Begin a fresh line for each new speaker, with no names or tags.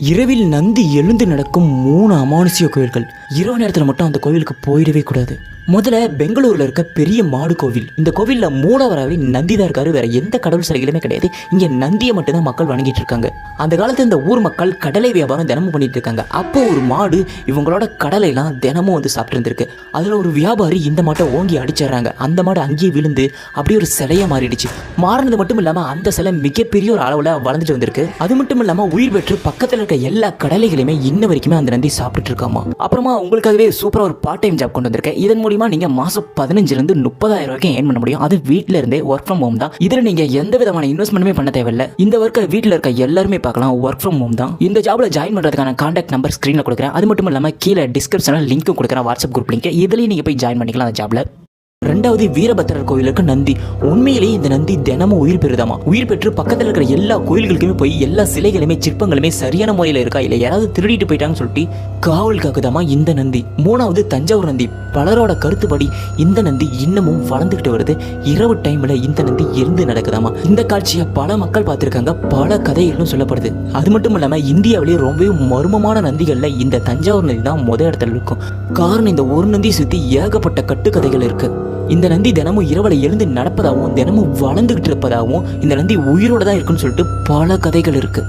இரவில் நந்தி எழுந்து நடக்கும் 3 அமானுஷ்ய கோயில்கள். இரவு நேரத்தில் மட்டும் அந்த கோவிலுக்கு போயிடவே கூடாது. முதல்ல பெங்களூரில் இருக்க பெரிய மாடு கோவில். இந்த கோவிலில் மூலவராகவே நந்தி தான் இருக்காரு. வேற எந்த கடவுள் சிலைகளுமே கிடையாது. இங்கே நந்தியை மட்டும்தான் மக்கள் வணங்கிட்டு இருக்காங்க. அந்த காலத்தில் இந்த ஊர் மக்கள் கடலை வியாபாரம் தினமும் பண்ணிட்டு இருக்காங்க. அப்போ ஒரு மாடு இவங்களோட கடலைலாம் தினமும் வந்து சாப்பிட்டு இருந்திருக்கு. அதில் ஒரு வியாபாரி இந்த மாட்டை ஓங்கி அடிச்சிடுறாங்க. அந்த மாடு அங்கேயே விழுந்து அப்படியே ஒரு சிலையா மாறிடுச்சு. மாறினது மட்டும் இல்லாமல் அந்த சிலை மிகப்பெரிய ஒரு அளவில் வளர்ந்துட்டு வந்திருக்கு. அது மட்டும் இல்லாமல் உயிர் பெற்று பக்கத்தில் இருக்க எல்லா கடலைகளையுமே இன்ன வரைக்குமே அந்த நந்தி சாப்பிட்டு இருக்காமா. அப்புறமா உங்களுக்காகவே சூப்பராக ஒரு பார்ட் டைம் ஜாப் கொண்டு வந்திருக்கேன். இதன் மூலியமா நீங்க மாசம் 15,000 to 30,000 வரைக்கும் ஏர்ன் பண்ண முடியும். அது வீட்டில இருந்தே ஒர்க் ஃப்ரம் ஹோம் தான். இதுல நீங்க எந்த விதமான இன்வெஸ்ட்மெண்ட்டுமே பண்ண தேவையில்லை. இந்த ஒர்க்கை வீட்டில் இருக்க எல்லாருமே பார்க்கலாம். ஒர்க் ஃப்ரம் ஹோம் தான். இந்த ஜாப்ல ஜாயின் பண்றதுக்கான கான்டாக்ட் நம்பர் ஸ்கிரீன்ல கொடுக்குறேன். அது மட்டும் இல்லாம கீழே டிஸ்கிரிப்ஷன்ல லிங்க்கும் கொடுக்குறேன். WhatsApp group link. இதுலயும் நீங்க போய் ஜாயின் பண்ணிக்கலாம் அந்த ஜாப்ல. ரெண்டாவது வீரபத்திரர் கோயிலுக்கு நந்தி. உண்மையிலேயே இந்த நந்தி தினமும் உயிர் பெறுதாமா. உயிர் பெற்று பக்கத்தில் இருக்கிற எல்லா கோயில்களுக்குமே போய் எல்லா சிலைகளுமே சிற்பங்களுமே சரியான முறையில் இருக்கா இல்லை யாராவது திருடிட்டு போயிட்டாங்கன்னு சொல்லிட்டு காவல் காக்குதாமா இந்த நந்தி. மூணாவது தஞ்சாவூர் நந்தி. பலரோட கருத்துப்படி இந்த நந்தி இன்னமும் வளர்ந்துகிட்டு வருது. இரவு டைம்ல இந்த நந்தி எழுந்து நடக்குதாமா. இந்த காட்சியை பல மக்கள் பார்த்திருக்காங்க. பல கதைகளும் சொல்லப்படுது. அது மட்டும் இல்லாம இந்தியாவிலேயே ரொம்பவே மர்மமான நந்திகள்ல இந்த தஞ்சாவூர் நந்தி தான் முதல் இடத்துல இருக்கும். காரணம் இந்த ஒரு நந்தியை சுத்தி ஏகப்பட்ட கட்டுக்கதைகள் இருக்கு. இந்த நந்தி தினமும் இரவுல எழுந்து நடப்பதாகவும் தினமும் வளர்ந்துகிட்டு இருப்பதாகவும் இந்த நந்தி உயிரோட தான் இருக்குன்னு சொல்லிட்டு பல கதைகள் இருக்கு.